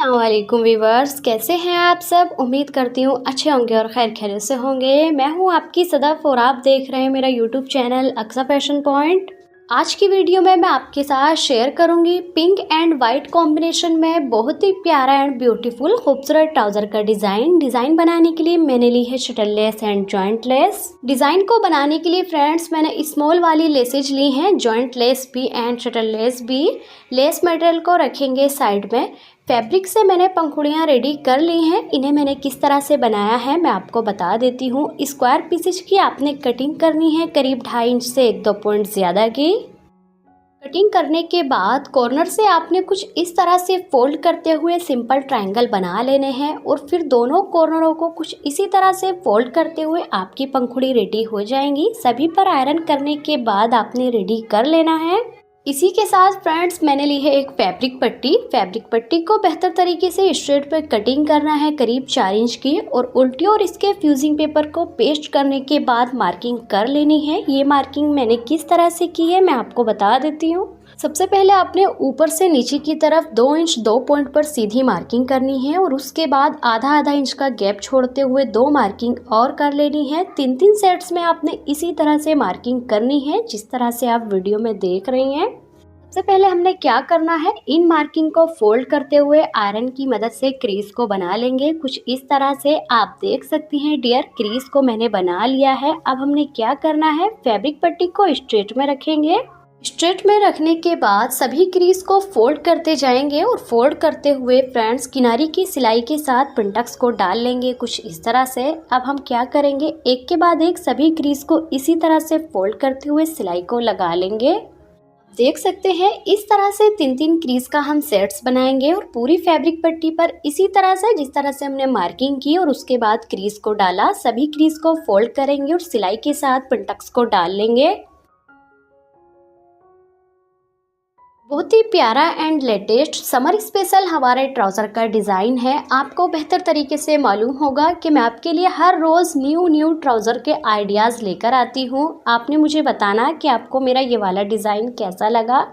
अस्सलामुअलैकुम वीवर्स, कैसे हैं आप सब। उम्मीद करती हूँ अच्छे होंगे और खैर खैरियत से होंगे। मैं हूँ आपकी सदफ और आप देख रहे हैं मेरा YouTube channel Aqsa fashion point. आज की वीडियो में मैं आपके साथ शेयर करूंगी पिंक एंड वाइट कॉम्बिनेशन में बहुत ही प्यारा एंड ब्यूटीफुल खूबसूरत ट्राउजर का डिजाइन बनाने के लिए मैंने ली है shuttle less and joint lace. Design को बनाने के लिए फ्रेंड्स मैंने स्मॉल वाली लेसेज ली हैं, जॉइंट लेस भी एंड शटल लेस भी। लेस मटेरियल को रखेंगे साइड में। फैब्रिक से मैंने पंखुड़ियाँ रेडी कर ली हैं। इन्हें मैंने किस तरह से बनाया है मैं आपको बता देती हूँ। स्क्वायर पीसेज की आपने कटिंग करनी है करीब 2.5 इंच से 1-2 पॉइंट ज़्यादा की। कटिंग करने के बाद कॉर्नर से आपने कुछ इस तरह से फोल्ड करते हुए सिंपल ट्रायंगल बना लेने हैं और फिर दोनों कॉर्नरों को कुछ इसी तरह से फोल्ड करते हुए आपकी पंखुड़ी रेडी हो जाएंगी। सभी पर आयरन करने के बाद आपने रेडी कर लेना है। इसी के साथ फ्रेंड्स मैंने ली है एक फैब्रिक पट्टी को बेहतर तरीके से स्ट्रेट पे कटिंग करना है करीब 4 इंच की और उल्टी और इसके फ्यूजिंग पेपर को पेस्ट करने के बाद मार्किंग कर लेनी है। ये मार्किंग मैंने किस तरह से की है मैं आपको बता देती हूँ। सबसे पहले आपने ऊपर से नीचे की तरफ 2 इंच 2 पॉइंट पर सीधी मार्किंग करनी है और उसके बाद आधा इंच का गैप छोड़ते हुए 2 मार्किंग और कर लेनी है। 3-3 सेट्स में आपने इसी तरह से मार्किंग करनी है जिस तरह से आप वीडियो में देख रही हैं। सबसे पहले हमने क्या करना है, इन मार्किंग को फोल्ड करते हुए आयरन की मदद से क्रीज को बना लेंगे कुछ इस तरह से। आप देख सकती हैं डियर, क्रीज को मैंने बना लिया है। अब हमने क्या करना है, फैब्रिक पट्टी को स्ट्रेट में रखेंगे। स्ट्रेट में रखने के बाद सभी क्रीज को फोल्ड करते जाएंगे और फोल्ड करते हुए फ्रेंड्स किनारी की सिलाई के साथ पिंटक्स को डाल लेंगे कुछ इस तरह से। अब हम क्या करेंगे, एक के बाद एक सभी क्रीज को इसी तरह से फोल्ड करते हुए सिलाई को लगा लेंगे। देख सकते हैं इस तरह से 3-3 क्रीज का हम सेट्स बनाएंगे और पूरी फैब्रिक पट्टी पर इसी तरह से जिस तरह से हमने मार्किंग की और उसके बाद क्रीज को डाला, सभी क्रीज को फोल्ड करेंगे और सिलाई के साथ पिंटक्स को डाल लेंगे। बहुत ही प्यारा एंड लेटेस्ट समर स्पेशल हमारे ट्राउजर का डिज़ाइन है। आपको बेहतर तरीके से मालूम होगा कि मैं आपके लिए हर रोज़ न्यू ट्राउज़र के आइडियाज़ लेकर आती हूँ। आपने मुझे बताना कि आपको मेरा ये वाला डिज़ाइन कैसा लगा।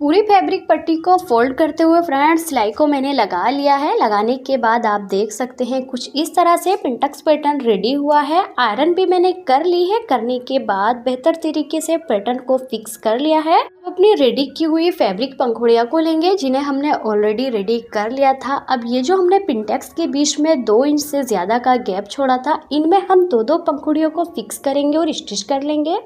पूरी फैब्रिक पट्टी को फोल्ड करते हुए फ्रेंड्स सिलाई को मैंने लगा लिया है। लगाने के बाद आप देख सकते हैं कुछ इस तरह से पिंटक्स पैटर्न रेडी हुआ है। आयरन भी मैंने कर ली है। करने के बाद बेहतर तरीके से पैटर्न को फिक्स कर लिया है। अपनी रेडी की हुई फैब्रिक पंखुड़ियाँ को लेंगे जिन्हें हमने ऑलरेडी रेडी कर लिया था। अब ये जो हमने पिंटक्स के बीच में 2 इंच से ज्यादा का गैप छोड़ा था, इनमें हम 2-2 पंखुड़ियों को फिक्स करेंगे और स्टिच कर लेंगे।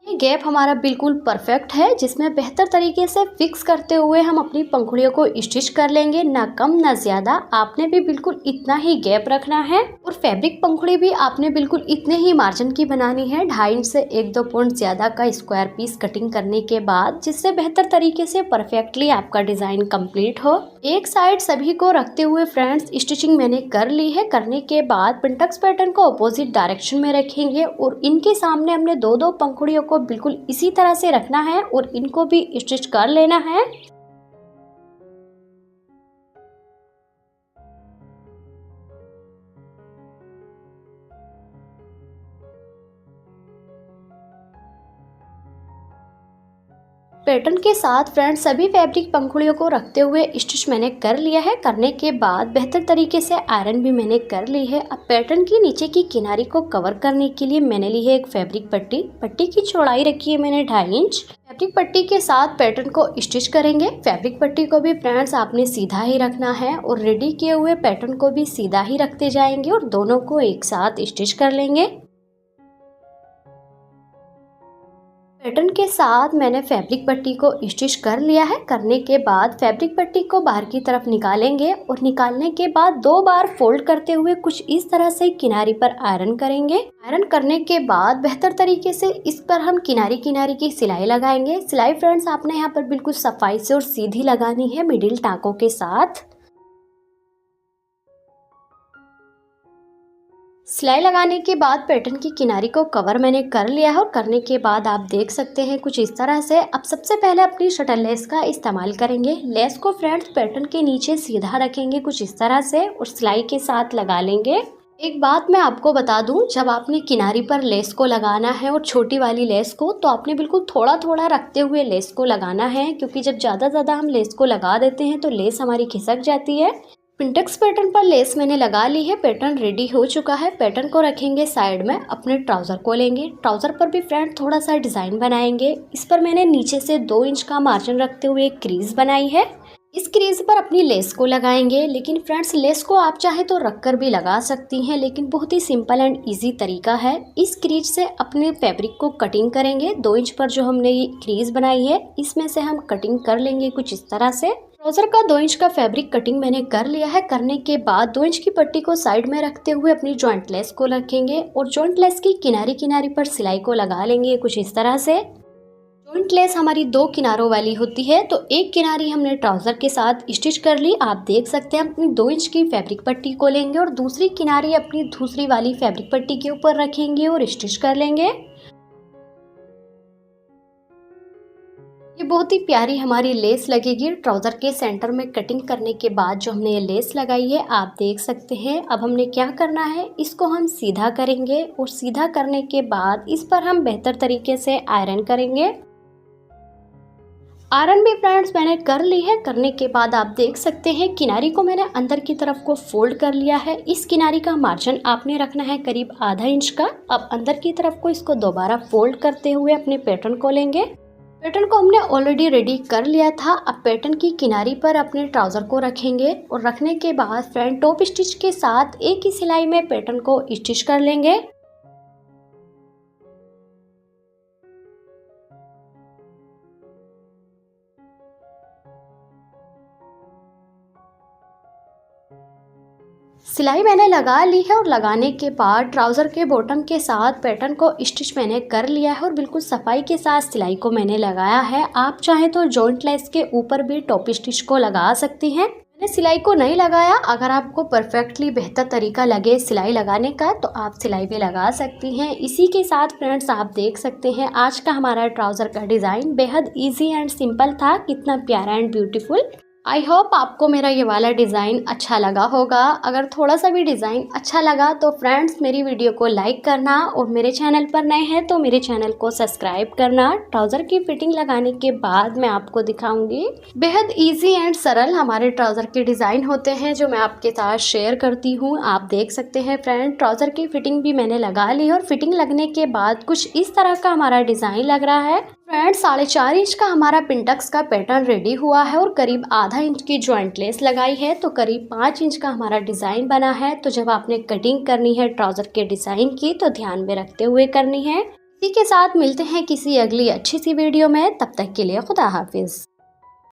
ये गैप हमारा बिल्कुल परफेक्ट है जिसमें बेहतर तरीके से फिक्स करते हुए हम अपनी पंखुड़ियों को स्टिच कर लेंगे, ना कम ना ज्यादा। आपने भी बिल्कुल इतना ही गैप रखना है और फैब्रिक पंखुड़ी भी आपने बिल्कुल इतने ही मार्जिन की बनानी है। 2.5 इंच से 1-2 पॉइंट ज्यादा का स्क्वायर पीस कटिंग करने के बाद, जिससे बेहतर तरीके से परफेक्टली आपका डिजाइन कंप्लीट हो। एक साइड सभी को रखते हुए फ्रेंड्स स्टिचिंग मैंने कर ली है। करने के बाद पिंटक्स पैटर्न को अपोजिट डायरेक्शन में रखेंगे और इनके सामने हमने 2-2 पंखुड़ियों को बिल्कुल इसी तरह से रखना है और इनको भी स्टिच कर लेना है। पैटर्न के साथ फ्रेंड्स सभी फैब्रिक पंखुड़ियों को रखते हुए स्टिच मैंने कर लिया है। करने के बाद बेहतर तरीके से आयरन भी मैंने कर ली है। अब पैटर्न की नीचे की किनारी को कवर करने के लिए मैंने ली है एक फैब्रिक पट्टी की चौड़ाई रखी है मैंने 2.5 इंच। फैब्रिक पट्टी के साथ पैटर्न को स्टिच करेंगे। फैब्रिक पट्टी को भी फ्रेंड्स आपने सीधा ही रखना है और रेडी किए हुए पैटर्न को भी सीधा ही रखते जाएंगे और दोनों को एक साथ स्टिच कर लेंगे। पैटर्न के साथ मैंने फैब्रिक पट्टी को स्टिच कर लिया है। करने के बाद फैब्रिक पट्टी को बाहर की तरफ निकालेंगे और निकालने के बाद 2 बार फोल्ड करते हुए कुछ इस तरह से किनारी पर आयरन करेंगे। आयरन करने के बाद बेहतर तरीके से इस पर हम किनारी की सिलाई लगाएंगे। सिलाई फ्रेंड्स आपने यहाँ पर बिल्कुल सफाई से और सीधी लगानी है मिडिल टाँकों के साथ। सिलाई लगाने के बाद पैटर्न की किनारी को कवर मैंने कर लिया है और करने के बाद आप देख सकते हैं कुछ इस तरह से। अब सबसे पहले अपनी शटल लेस का इस्तेमाल करेंगे। लेस को फ्रेंड्स पैटर्न के नीचे सीधा रखेंगे कुछ इस तरह से और सिलाई के साथ लगा लेंगे। एक बात मैं आपको बता दूं, जब आपने किनारी पर लेस को लगाना है और छोटी वाली लेस को, तो आपने बिल्कुल थोड़ा थोड़ा रखते हुए लेस को लगाना है, क्योंकि जब ज़्यादा हम लेस को लगा देते हैं तो लेस हमारी खिसक जाती है। पिंटक्स पैटर्न पर लेस मैंने लगा ली है, पैटर्न रेडी हो चुका है। पैटर्न को रखेंगे साइड में, अपने ट्राउज़र को लेंगे। ट्राउज़र पर भी फ्रेंड थोड़ा सा डिज़ाइन बनाएंगे। इस पर मैंने नीचे से 2 इंच का मार्जिन रखते हुए एक क्रीज बनाई है। इस क्रीज पर अपनी लेस को लगाएंगे, लेकिन फ्रेंड्स लेस को आप चाहे तो रखकर भी लगा सकती हैं, लेकिन बहुत ही सिंपल एंड इजी तरीका है। इस क्रीज से अपने फैब्रिक को कटिंग करेंगे। 2 इंच पर जो हमने ये क्रीज बनाई है, इसमें से हम कटिंग कर लेंगे कुछ इस तरह से। ट्राउजर का 2 इंच का फैब्रिक कटिंग मैंने कर लिया है। करने के बाद 2 इंच की पट्टी को साइड में रखते हुए अपनी जॉइंट लेस को रखेंगे और जॉइंट लेस की किनारी पर सिलाई को लगा लेंगे कुछ इस तरह से। जॉइंट लेस हमारी 2 किनारों वाली होती है, तो एक किनारी हमने ट्राउजर के साथ स्टिच कर ली। आप देख सकते हैं अपनी 2 इंच की फैब्रिक पट्टी को लेंगे और दूसरी किनारी अपनी दूसरी वाली फैब्रिक पट्टी के ऊपर रखेंगे और स्टिच कर लेंगे। ये बहुत ही प्यारी हमारी लेस लगेगी। ट्राउजर के सेंटर में कटिंग करने के बाद जो हमने ये लेस लगाई है, आप देख सकते हैं। अब हमने क्या करना है, इसको हम सीधा करेंगे और सीधा करने के बाद इस पर हम बेहतर तरीके से आयरन करेंगे। आयरन भी फ्रेंड्स मैंने कर ली है। करने के बाद आप देख सकते हैं किनारी को मैंने अंदर की तरफ को फोल्ड कर लिया है। इस किनारी का मार्जिन आपने रखना है करीब आधा इंच का। अब अंदर की तरफ को इसको दोबारा फोल्ड करते हुए अपने पैटर्न को लेंगे। पैटर्न को हमने ऑलरेडी रेडी कर लिया था। अब पैटर्न की किनारी पर अपने ट्राउजर को रखेंगे और रखने के बाद फ्रंट टॉप स्टिच के साथ एक ही सिलाई में पैटर्न को स्टिच कर लेंगे। सिलाई मैंने लगा ली है और लगाने के बाद ट्राउज़र के बॉटम के साथ पैटर्न को स्टिच मैंने कर लिया है और बिल्कुल सफाई के साथ सिलाई को मैंने लगाया है। आप चाहें तो जॉइंट लेस के ऊपर भी टॉप स्टिच को लगा सकती हैं। मैंने सिलाई को नहीं लगाया। अगर आपको परफेक्टली बेहतर तरीका लगे सिलाई लगाने का, तो आप सिलाई भी लगा सकती हैं। इसी के साथ फ्रेंड्स आप देख सकते हैं आज का हमारा ट्राउज़र का डिज़ाइन बेहद ईजी एंड सिंपल था। कितना प्यारा एंड ब्यूटीफुल। आई होप आपको मेरा ये वाला डिज़ाइन अच्छा लगा होगा। अगर थोड़ा सा भी डिज़ाइन अच्छा लगा तो फ्रेंड्स मेरी वीडियो को लाइक करना और मेरे चैनल पर नए हैं तो मेरे चैनल को सब्सक्राइब करना। ट्राउज़र की फिटिंग लगाने के बाद मैं आपको दिखाऊंगी बेहद इजी एंड सरल हमारे ट्राउज़र के डिज़ाइन होते हैं जो मैं आपके साथ शेयर करती हूँ। आप देख सकते हैं फ्रेंड ट्राउज़र की फिटिंग भी मैंने लगा ली और फिटिंग लगने के बाद कुछ इस तरह का हमारा डिज़ाइन लग रहा है। फ्रेंड 4.5 इंच का हमारा पिंटक्स का पैटर्न रेडी हुआ है और करीब आधा इंच की जॉइंट लेस लगाई है, तो करीब 5 इंच का हमारा डिज़ाइन बना है। तो जब आपने कटिंग करनी है ट्राउज़र के डिज़ाइन की तो ध्यान में रखते हुए करनी है। इसी के साथ मिलते हैं किसी अगली अच्छी सी वीडियो में। तब तक के लिए खुदा हाफिज़।